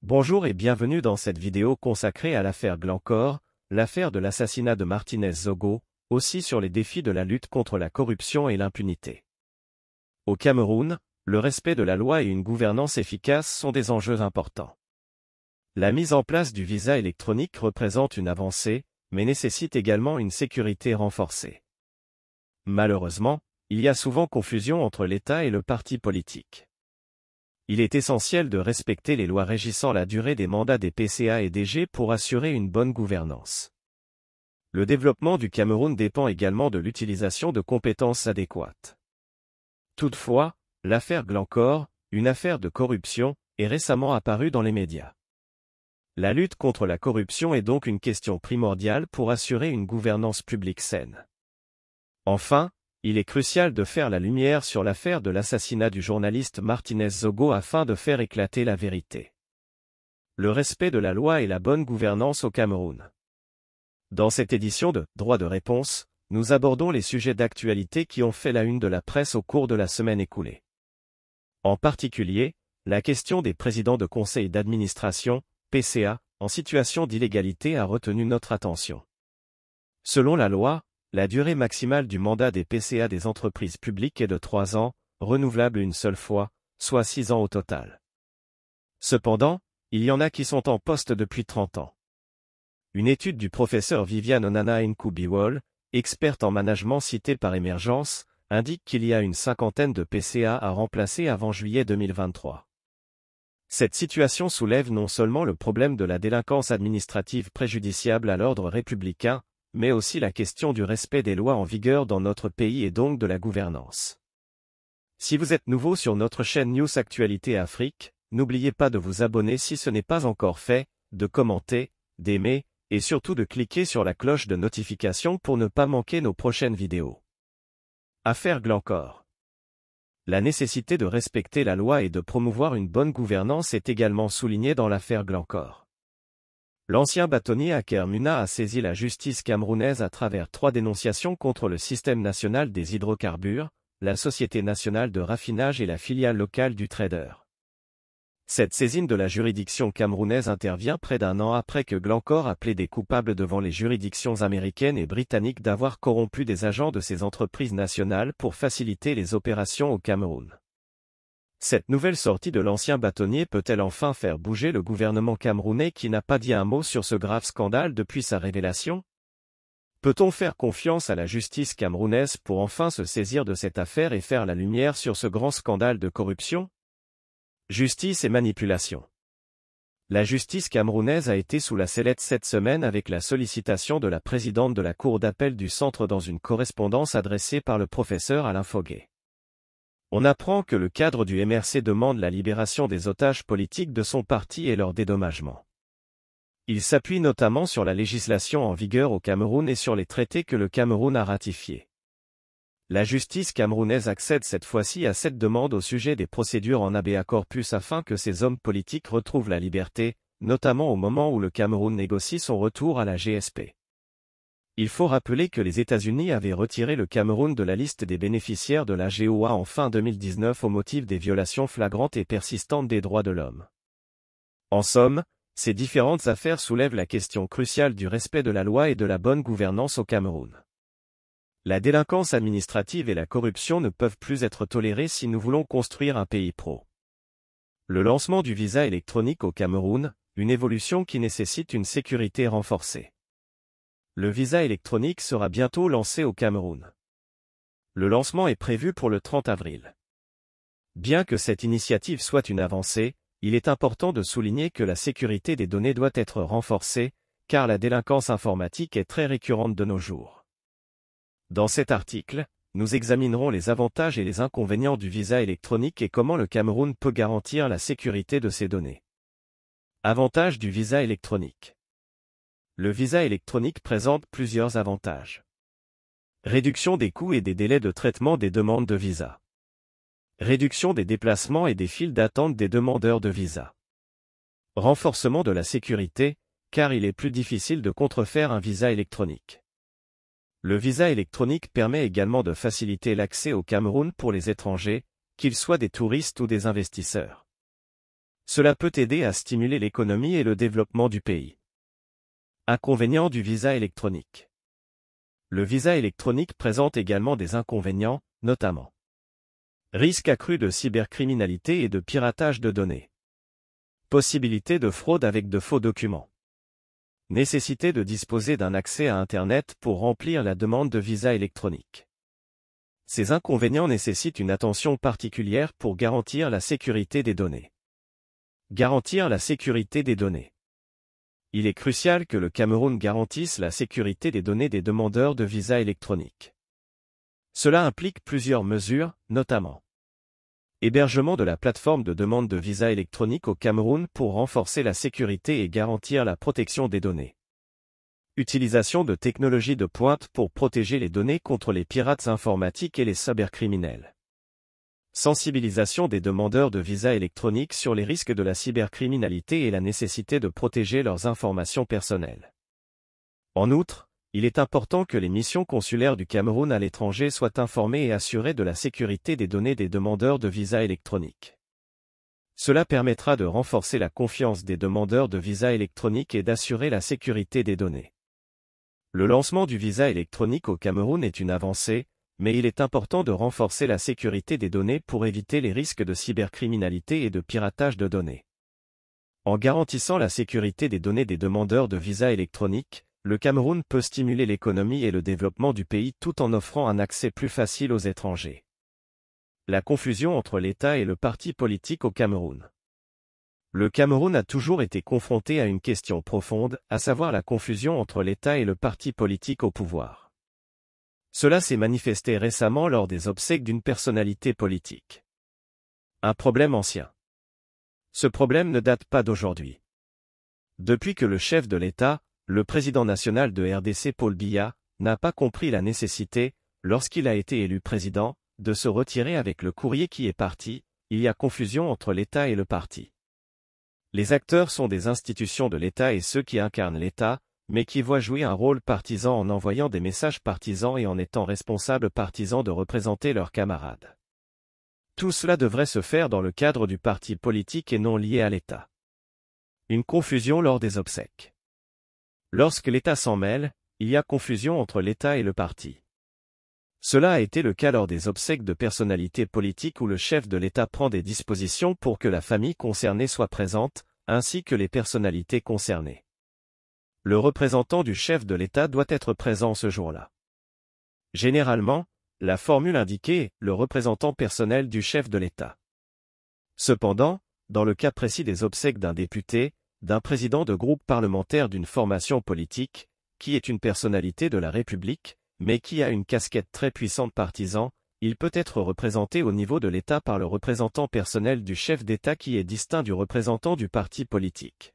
Bonjour et bienvenue dans cette vidéo consacrée à l'affaire Glencore, l'affaire de l'assassinat de Martínez Zogo, aussi sur les défis de la lutte contre la corruption et l'impunité. Au Cameroun, le respect de la loi et une gouvernance efficace sont des enjeux importants. La mise en place du visa électronique représente une avancée, mais nécessite également une sécurité renforcée. Malheureusement, il y a souvent confusion entre l'État et le parti politique. Il est essentiel de respecter les lois régissant la durée des mandats des PCA et DG pour assurer une bonne gouvernance. Le développement du Cameroun dépend également de l'utilisation de compétences adéquates. Toutefois, l'affaire Glencore, une affaire de corruption, est récemment apparue dans les médias. La lutte contre la corruption est donc une question primordiale pour assurer une gouvernance publique saine. Enfin, il est crucial de faire la lumière sur l'affaire de l'assassinat du journaliste Martínez Zogo afin de faire éclater la vérité. Le respect de la loi et la bonne gouvernance au Cameroun. Dans cette édition de « Droit de réponse », nous abordons les sujets d'actualité qui ont fait la une de la presse au cours de la semaine écoulée. En particulier, la question des présidents de conseils d'administration, PCA, en situation d'illégalité a retenu notre attention. Selon la loi, la durée maximale du mandat des PCA des entreprises publiques est de 3 ans, renouvelable une seule fois, soit 6 ans au total. Cependant, il y en a qui sont en poste depuis 30 ans. Une étude du professeur Viviane Onana Nkubiwol, experte en management citée par Émergence, indique qu'il y a une 50aine de PCA à remplacer avant juillet 2023. Cette situation soulève non seulement le problème de la délinquance administrative préjudiciable à l'ordre républicain, mais aussi la question du respect des lois en vigueur dans notre pays et donc de la gouvernance. Si vous êtes nouveau sur notre chaîne News Actualité Afrique, n'oubliez pas de vous abonner si ce n'est pas encore fait, de commenter, d'aimer, et surtout de cliquer sur la cloche de notification pour ne pas manquer nos prochaines vidéos. Affaire Glencore. La nécessité de respecter la loi et de promouvoir une bonne gouvernance est également soulignée dans l'affaire Glencore. L'ancien bâtonnier Aker Muna a saisi la justice camerounaise à travers 3 dénonciations contre le système national des hydrocarbures, la Société nationale de raffinage et la filiale locale du trader. Cette saisine de la juridiction camerounaise intervient près d'un an après que Glencore a plaidé coupable devant les juridictions américaines et britanniques d'avoir corrompu des agents de ces entreprises nationales pour faciliter les opérations au Cameroun. Cette nouvelle sortie de l'ancien bâtonnier peut-elle enfin faire bouger le gouvernement camerounais qui n'a pas dit un mot sur ce grave scandale depuis sa révélation? Peut-on faire confiance à la justice camerounaise pour enfin se saisir de cette affaire et faire la lumière sur ce grand scandale de corruption? Justice et manipulation. La justice camerounaise a été sous la sellette cette semaine avec la sollicitation de la présidente de la cour d'appel du centre dans une correspondance adressée par le professeur Alain Foguet. On apprend que le cadre du MRC demande la libération des otages politiques de son parti et leur dédommagement. Il s'appuie notamment sur la législation en vigueur au Cameroun et sur les traités que le Cameroun a ratifiés. La justice camerounaise accède cette fois-ci à cette demande au sujet des procédures en habeas corpus afin que ces hommes politiques retrouvent la liberté, notamment au moment où le Cameroun négocie son retour à la GSP. Il faut rappeler que les États-Unis avaient retiré le Cameroun de la liste des bénéficiaires de la GOA en fin 2019 au motif des violations flagrantes et persistantes des droits de l'homme. En somme, ces différentes affaires soulèvent la question cruciale du respect de la loi et de la bonne gouvernance au Cameroun. La délinquance administrative et la corruption ne peuvent plus être tolérées si nous voulons construire un pays pro. Le lancement du visa électronique au Cameroun, une évolution qui nécessite une sécurité renforcée. Le visa électronique sera bientôt lancé au Cameroun. Le lancement est prévu pour le 30 avril. Bien que cette initiative soit une avancée, il est important de souligner que la sécurité des données doit être renforcée, car la délinquance informatique est très récurrente de nos jours. Dans cet article, nous examinerons les avantages et les inconvénients du visa électronique et comment le Cameroun peut garantir la sécurité de ces données. Avantages du visa électronique. Le visa électronique présente plusieurs avantages. Réduction des coûts et des délais de traitement des demandes de visa. Réduction des déplacements et des files d'attente des demandeurs de visa. Renforcement de la sécurité, car il est plus difficile de contrefaire un visa électronique. Le visa électronique permet également de faciliter l'accès au Cameroun pour les étrangers, qu'ils soient des touristes ou des investisseurs. Cela peut aider à stimuler l'économie et le développement du pays. Inconvénients du visa électronique. Le visa électronique présente également des inconvénients, notamment risque accru de cybercriminalité et de piratage de données. Possibilité de fraude avec de faux documents. Nécessité de disposer d'un accès à Internet pour remplir la demande de visa électronique. Ces inconvénients nécessitent une attention particulière pour garantir la sécurité des données. Garantir la sécurité des données. Il est crucial que le Cameroun garantisse la sécurité des données des demandeurs de visa électronique. Cela implique plusieurs mesures, notamment hébergement de la plateforme de demande de visa électronique au Cameroun pour renforcer la sécurité et garantir la protection des données. Utilisation de technologies de pointe pour protéger les données contre les pirates informatiques et les cybercriminels. Sensibilisation des demandeurs de visa électronique sur les risques de la cybercriminalité et la nécessité de protéger leurs informations personnelles. En outre, il est important que les missions consulaires du Cameroun à l'étranger soient informées et assurées de la sécurité des données des demandeurs de visa électronique. Cela permettra de renforcer la confiance des demandeurs de visa électronique et d'assurer la sécurité des données. Le lancement du visa électronique au Cameroun est une avancée, mais il est important de renforcer la sécurité des données pour éviter les risques de cybercriminalité et de piratage de données. En garantissant la sécurité des données des demandeurs de visa électronique, le Cameroun peut stimuler l'économie et le développement du pays tout en offrant un accès plus facile aux étrangers. La confusion entre l'État et le parti politique au Cameroun. Le Cameroun a toujours été confronté à une question profonde, à savoir la confusion entre l'État et le parti politique au pouvoir. Cela s'est manifesté récemment lors des obsèques d'une personnalité politique. Un problème ancien. Ce problème ne date pas d'aujourd'hui. Depuis que le chef de l'État, le président national de RDC Paul Biya, n'a pas compris la nécessité, lorsqu'il a été élu président, de se retirer avec le courrier qui est parti, il y a confusion entre l'État et le parti. Les acteurs sont des institutions de l'État et ceux qui incarnent l'État, mais qui voient jouer un rôle partisan en envoyant des messages partisans et en étant responsables partisans de représenter leurs camarades. Tout cela devrait se faire dans le cadre du parti politique et non lié à l'État. Une confusion lors des obsèques. Lorsque l'État s'en mêle, il y a confusion entre l'État et le parti. Cela a été le cas lors des obsèques de personnalités politiques où le chef de l'État prend des dispositions pour que la famille concernée soit présente, ainsi que les personnalités concernées. Le représentant du chef de l'État doit être présent ce jour-là. Généralement, la formule indiquée est le représentant personnel du chef de l'État. Cependant, dans le cas précis des obsèques d'un député, d'un président de groupe parlementaire d'une formation politique, qui est une personnalité de la République, mais qui a une casquette très puissante partisan, il peut être représenté au niveau de l'État par le représentant personnel du chef d'État qui est distinct du représentant du parti politique.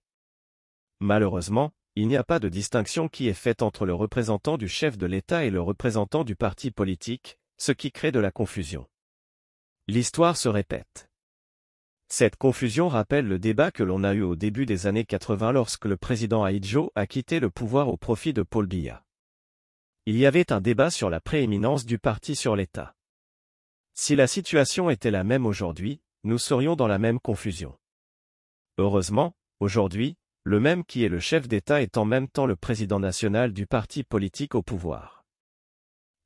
Malheureusement, il n'y a pas de distinction qui est faite entre le représentant du chef de l'État et le représentant du parti politique, ce qui crée de la confusion. L'histoire se répète. Cette confusion rappelle le débat que l'on a eu au début des années 80 lorsque le président Ahidjo a quitté le pouvoir au profit de Paul Biya. Il y avait un débat sur la prééminence du parti sur l'État. Si la situation était la même aujourd'hui, nous serions dans la même confusion. Heureusement, aujourd'hui, le même qui est le chef d'État est en même temps le président national du parti politique au pouvoir.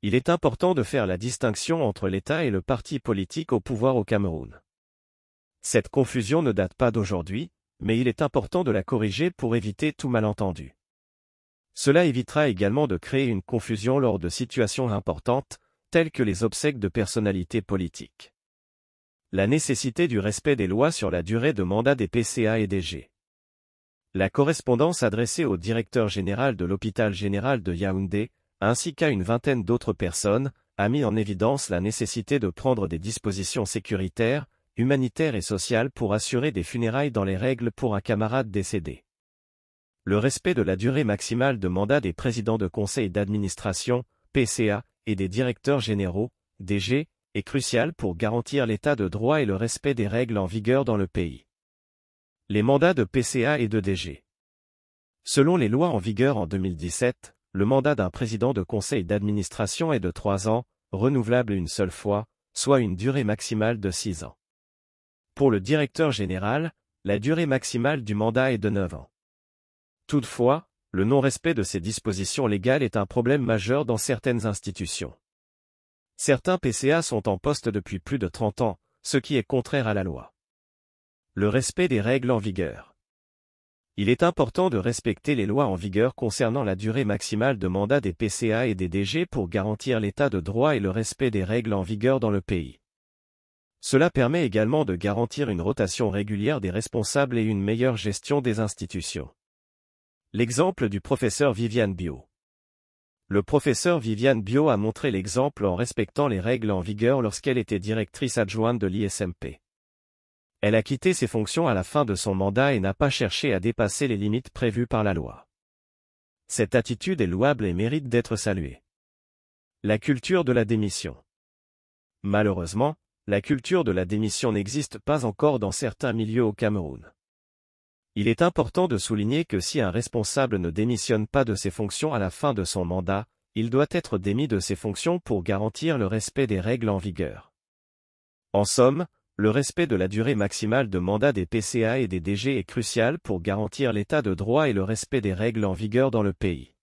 Il est important de faire la distinction entre l'État et le parti politique au pouvoir au Cameroun. Cette confusion ne date pas d'aujourd'hui, mais il est important de la corriger pour éviter tout malentendu. Cela évitera également de créer une confusion lors de situations importantes, telles que les obsèques de personnalités politiques. La nécessité du respect des lois sur la durée de mandat des PCA et DG. La correspondance adressée au directeur général de l'hôpital général de Yaoundé, ainsi qu'à une vingtaine d'autres personnes, a mis en évidence la nécessité de prendre des dispositions sécuritaires, humanitaires et sociales pour assurer des funérailles dans les règles pour un camarade décédé. Le respect de la durée maximale de mandat des présidents de conseil d'administration, PCA, et des directeurs généraux, DG, est crucial pour garantir l'état de droit et le respect des règles en vigueur dans le pays. Les mandats de PCA et de DG. Selon les lois en vigueur en 2017, le mandat d'un président de conseil d'administration est de 3 ans, renouvelable une seule fois, soit une durée maximale de 6 ans. Pour le directeur général, la durée maximale du mandat est de 9 ans. Toutefois, le non-respect de ces dispositions légales est un problème majeur dans certaines institutions. Certains PCA sont en poste depuis plus de 30 ans, ce qui est contraire à la loi. Le respect des règles en vigueur. Il est important de respecter les lois en vigueur concernant la durée maximale de mandat des PCA et des DG pour garantir l'état de droit et le respect des règles en vigueur dans le pays. Cela permet également de garantir une rotation régulière des responsables et une meilleure gestion des institutions. L'exemple du professeur Viviane Bio. Le professeur Viviane Bio a montré l'exemple en respectant les règles en vigueur lorsqu'elle était directrice adjointe de l'ISMP. Elle a quitté ses fonctions à la fin de son mandat et n'a pas cherché à dépasser les limites prévues par la loi. Cette attitude est louable et mérite d'être saluée. La culture de la démission. Malheureusement, la culture de la démission n'existe pas encore dans certains milieux au Cameroun. Il est important de souligner que si un responsable ne démissionne pas de ses fonctions à la fin de son mandat, il doit être démis de ses fonctions pour garantir le respect des règles en vigueur. En somme, le respect de la durée maximale de mandat des PCA et des DG est crucial pour garantir l'état de droit et le respect des règles en vigueur dans le pays.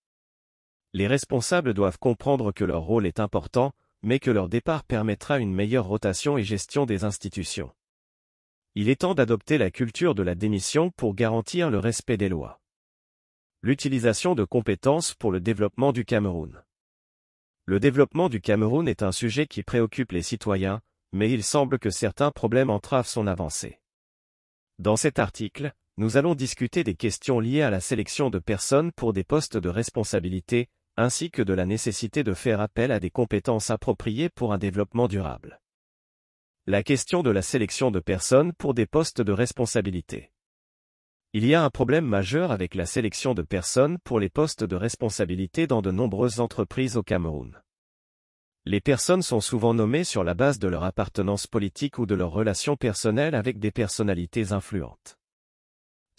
Les responsables doivent comprendre que leur rôle est important, mais que leur départ permettra une meilleure rotation et gestion des institutions. Il est temps d'adopter la culture de la démission pour garantir le respect des lois. L'utilisation de compétences pour le développement du Cameroun. Le développement du Cameroun est un sujet qui préoccupe les citoyens, mais il semble que certains problèmes entravent son avancée. Dans cet article, nous allons discuter des questions liées à la sélection de personnes pour des postes de responsabilité, ainsi que de la nécessité de faire appel à des compétences appropriées pour un développement durable. La question de la sélection de personnes pour des postes de responsabilité. Il y a un problème majeur avec la sélection de personnes pour les postes de responsabilité dans de nombreuses entreprises au Cameroun. Les personnes sont souvent nommées sur la base de leur appartenance politique ou de leurs relations personnelles avec des personnalités influentes.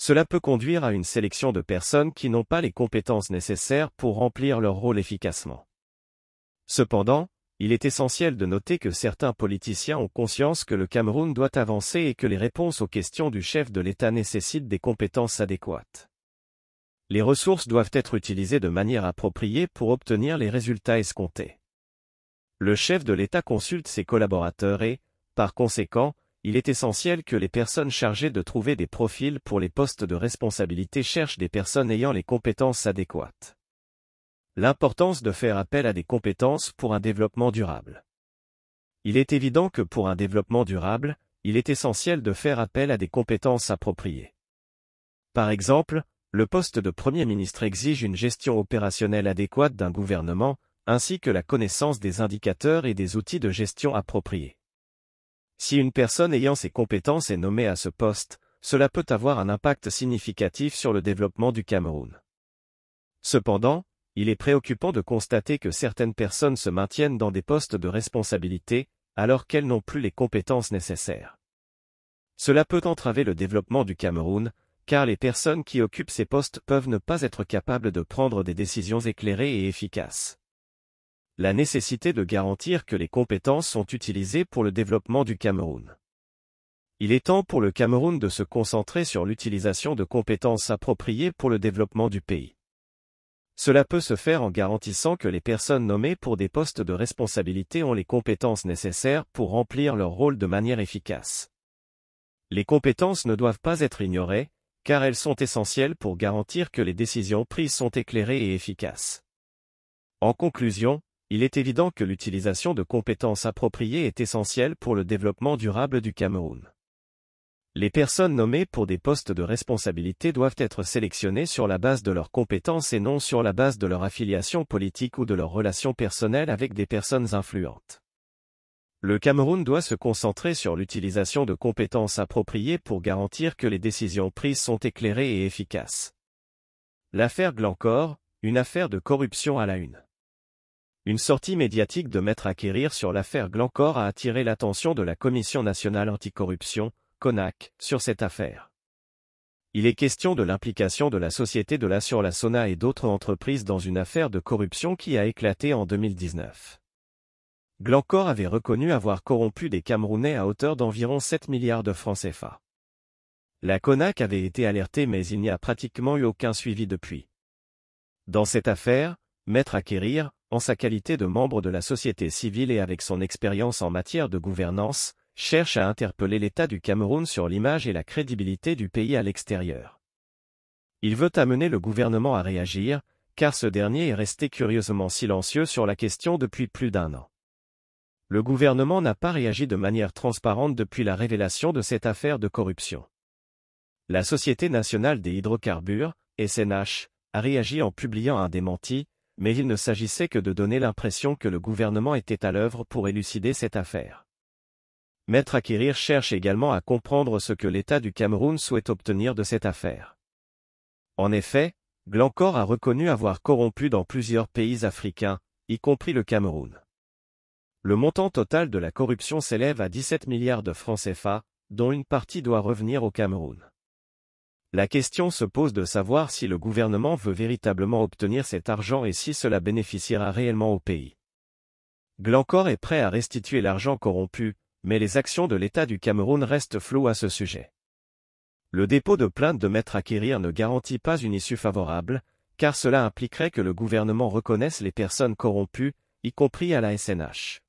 Cela peut conduire à une sélection de personnes qui n'ont pas les compétences nécessaires pour remplir leur rôle efficacement. Cependant, il est essentiel de noter que certains politiciens ont conscience que le Cameroun doit avancer et que les réponses aux questions du chef de l'État nécessitent des compétences adéquates. Les ressources doivent être utilisées de manière appropriée pour obtenir les résultats escomptés. Le chef de l'État consulte ses collaborateurs et, par conséquent, il est essentiel que les personnes chargées de trouver des profils pour les postes de responsabilité cherchent des personnes ayant les compétences adéquates. L'importance de faire appel à des compétences pour un développement durable. Il est évident que pour un développement durable, il est essentiel de faire appel à des compétences appropriées. Par exemple, le poste de Premier ministre exige une gestion opérationnelle adéquate d'un gouvernement, ainsi que la connaissance des indicateurs et des outils de gestion appropriés. Si une personne ayant ces compétences est nommée à ce poste, cela peut avoir un impact significatif sur le développement du Cameroun. Cependant, il est préoccupant de constater que certaines personnes se maintiennent dans des postes de responsabilité, alors qu'elles n'ont plus les compétences nécessaires. Cela peut entraver le développement du Cameroun, car les personnes qui occupent ces postes peuvent ne pas être capables de prendre des décisions éclairées et efficaces. La nécessité de garantir que les compétences sont utilisées pour le développement du Cameroun. Il est temps pour le Cameroun de se concentrer sur l'utilisation de compétences appropriées pour le développement du pays. Cela peut se faire en garantissant que les personnes nommées pour des postes de responsabilité ont les compétences nécessaires pour remplir leur rôle de manière efficace. Les compétences ne doivent pas être ignorées, car elles sont essentielles pour garantir que les décisions prises sont éclairées et efficaces. En conclusion, il est évident que l'utilisation de compétences appropriées est essentielle pour le développement durable du Cameroun. Les personnes nommées pour des postes de responsabilité doivent être sélectionnées sur la base de leurs compétences et non sur la base de leur affiliation politique ou de leurs relations personnelles avec des personnes influentes. Le Cameroun doit se concentrer sur l'utilisation de compétences appropriées pour garantir que les décisions prises sont éclairées et efficaces. L'affaire Glencore, une affaire de corruption à la une. Une sortie médiatique de Maître Akérir sur l'affaire Glencore a attiré l'attention de la Commission nationale anticorruption, CONAC, sur cette affaire. Il est question de l'implication de la Société de la sur la Sona et d'autres entreprises dans une affaire de corruption qui a éclaté en 2019. Glencore avait reconnu avoir corrompu des Camerounais à hauteur d'environ 7 milliards de francs CFA. La CONAC avait été alertée mais il n'y a pratiquement eu aucun suivi depuis. Dans cette affaire, Maître Akérir, en sa qualité de membre de la société civile et avec son expérience en matière de gouvernance, cherche à interpeller l'État du Cameroun sur l'image et la crédibilité du pays à l'extérieur. Il veut amener le gouvernement à réagir, car ce dernier est resté curieusement silencieux sur la question depuis plus d'un an. Le gouvernement n'a pas réagi de manière transparente depuis la révélation de cette affaire de corruption. La Société nationale des hydrocarbures, SNH, a réagi en publiant un démenti, mais il ne s'agissait que de donner l'impression que le gouvernement était à l'œuvre pour élucider cette affaire. Maître Akérir cherche également à comprendre ce que l'État du Cameroun souhaite obtenir de cette affaire. En effet, Glencore a reconnu avoir corrompu dans plusieurs pays africains, y compris le Cameroun. Le montant total de la corruption s'élève à 17 milliards de francs CFA, dont une partie doit revenir au Cameroun. La question se pose de savoir si le gouvernement veut véritablement obtenir cet argent et si cela bénéficiera réellement au pays. Glencore est prêt à restituer l'argent corrompu, mais les actions de l'État du Cameroun restent floues à ce sujet. Le dépôt de plainte de Maître Akérir ne garantit pas une issue favorable, car cela impliquerait que le gouvernement reconnaisse les personnes corrompues, y compris à la SNH.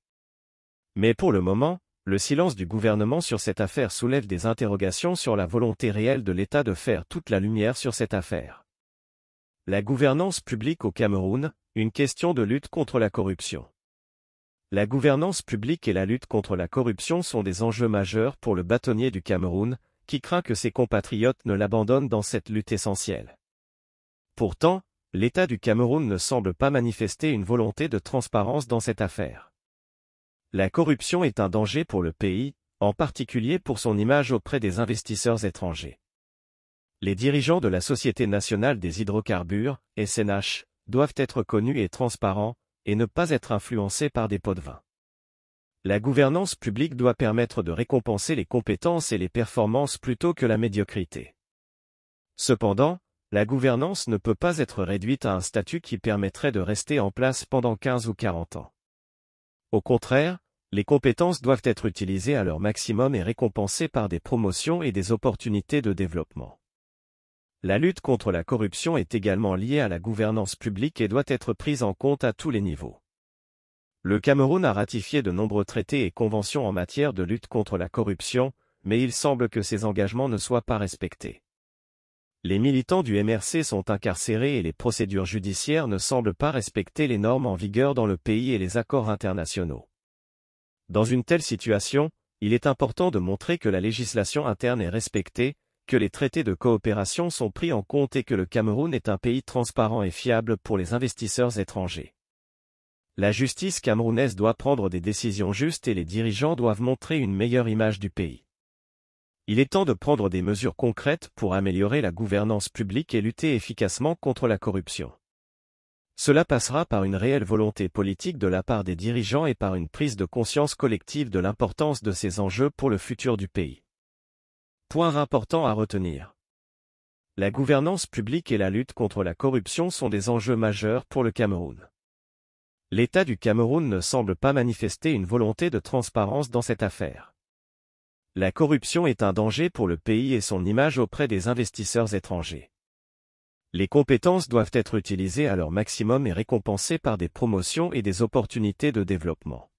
Mais pour le moment, le silence du gouvernement sur cette affaire soulève des interrogations sur la volonté réelle de l'État de faire toute la lumière sur cette affaire. La gouvernance publique au Cameroun, une question de lutte contre la corruption. La gouvernance publique et la lutte contre la corruption sont des enjeux majeurs pour le bâtonnier du Cameroun, qui craint que ses compatriotes ne l'abandonnent dans cette lutte essentielle. Pourtant, l'État du Cameroun ne semble pas manifester une volonté de transparence dans cette affaire. La corruption est un danger pour le pays, en particulier pour son image auprès des investisseurs étrangers. Les dirigeants de la Société nationale des hydrocarbures, SNH, doivent être connus et transparents, et ne pas être influencés par des pots de vin. La gouvernance publique doit permettre de récompenser les compétences et les performances plutôt que la médiocrité. Cependant, la gouvernance ne peut pas être réduite à un statut qui permettrait de rester en place pendant 15 ou 40 ans. Au contraire, les compétences doivent être utilisées à leur maximum et récompensées par des promotions et des opportunités de développement. La lutte contre la corruption est également liée à la gouvernance publique et doit être prise en compte à tous les niveaux. Le Cameroun a ratifié de nombreux traités et conventions en matière de lutte contre la corruption, mais il semble que ces engagements ne soient pas respectés. Les militants du MRC sont incarcérés et les procédures judiciaires ne semblent pas respecter les normes en vigueur dans le pays et les accords internationaux. Dans une telle situation, il est important de montrer que la législation interne est respectée, que les traités de coopération sont pris en compte et que le Cameroun est un pays transparent et fiable pour les investisseurs étrangers. La justice camerounaise doit prendre des décisions justes et les dirigeants doivent montrer une meilleure image du pays. Il est temps de prendre des mesures concrètes pour améliorer la gouvernance publique et lutter efficacement contre la corruption. Cela passera par une réelle volonté politique de la part des dirigeants et par une prise de conscience collective de l'importance de ces enjeux pour le futur du pays. Point important à retenir. La gouvernance publique et la lutte contre la corruption sont des enjeux majeurs pour le Cameroun. L'État du Cameroun ne semble pas manifester une volonté de transparence dans cette affaire. La corruption est un danger pour le pays et son image auprès des investisseurs étrangers. Les compétences doivent être utilisées à leur maximum et récompensées par des promotions et des opportunités de développement.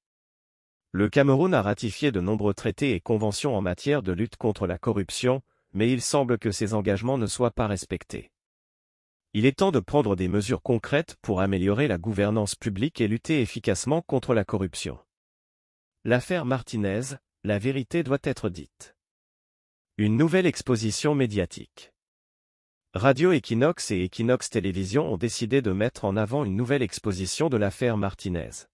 Le Cameroun a ratifié de nombreux traités et conventions en matière de lutte contre la corruption, mais il semble que ces engagements ne soient pas respectés. Il est temps de prendre des mesures concrètes pour améliorer la gouvernance publique et lutter efficacement contre la corruption. L'affaire Martinez, la vérité doit être dite. Une nouvelle exposition médiatique. Radio Equinox et Equinox Télévision ont décidé de mettre en avant une nouvelle exposition de l'affaire Martinez.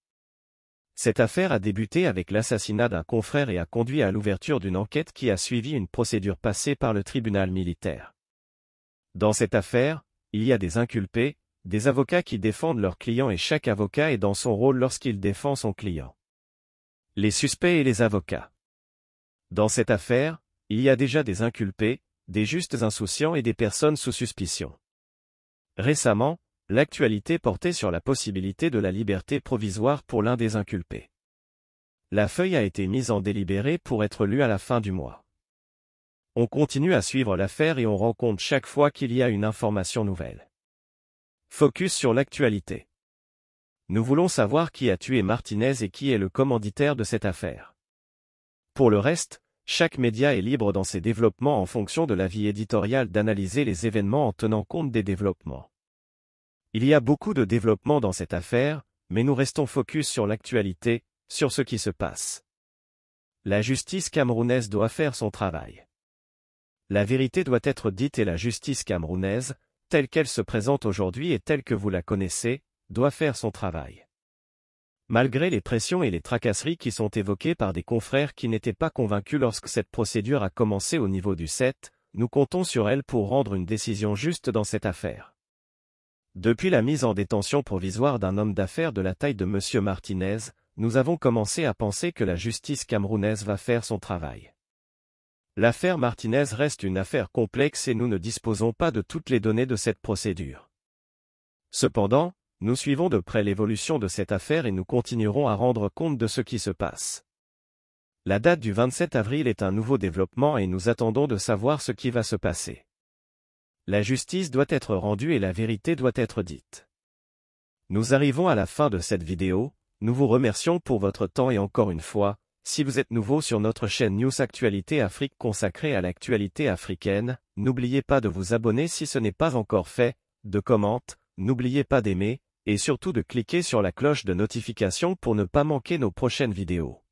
Cette affaire a débuté avec l'assassinat d'un confrère et a conduit à l'ouverture d'une enquête qui a suivi une procédure passée par le tribunal militaire. Dans cette affaire, il y a des inculpés, des avocats qui défendent leurs clients et chaque avocat est dans son rôle lorsqu'il défend son client. Les suspects et les avocats. Dans cette affaire, il y a déjà des inculpés, des justes insouciants et des personnes sous suspicion. Récemment, l'actualité portait sur la possibilité de la liberté provisoire pour l'un des inculpés. La feuille a été mise en délibéré pour être lue à la fin du mois. On continue à suivre l'affaire et on rend compte chaque fois qu'il y a une information nouvelle. Focus sur l'actualité. Nous voulons savoir qui a tué Martinez et qui est le commanditaire de cette affaire. Pour le reste, chaque média est libre dans ses développements en fonction de l'avis éditorial d'analyser les événements en tenant compte des développements. Il y a beaucoup de développements dans cette affaire, mais nous restons focus sur l'actualité, sur ce qui se passe. La justice camerounaise doit faire son travail. La vérité doit être dite et la justice camerounaise, telle qu'elle se présente aujourd'hui et telle que vous la connaissez, doit faire son travail. Malgré les pressions et les tracasseries qui sont évoquées par des confrères qui n'étaient pas convaincus lorsque cette procédure a commencé au niveau du 7, nous comptons sur elle pour rendre une décision juste dans cette affaire. Depuis la mise en détention provisoire d'un homme d'affaires de la taille de M. Martinez, nous avons commencé à penser que la justice camerounaise va faire son travail. L'affaire Martinez reste une affaire complexe et nous ne disposons pas de toutes les données de cette procédure. Cependant, nous suivons de près l'évolution de cette affaire et nous continuerons à rendre compte de ce qui se passe. La date du 27 avril est un nouveau développement et nous attendons de savoir ce qui va se passer. La justice doit être rendue et la vérité doit être dite. Nous arrivons à la fin de cette vidéo, nous vous remercions pour votre temps et encore une fois, si vous êtes nouveau sur notre chaîne News Actualité Afrique consacrée à l'actualité africaine, n'oubliez pas de vous abonner si ce n'est pas encore fait, de commenter, n'oubliez pas d'aimer, et surtout de cliquer sur la cloche de notification pour ne pas manquer nos prochaines vidéos.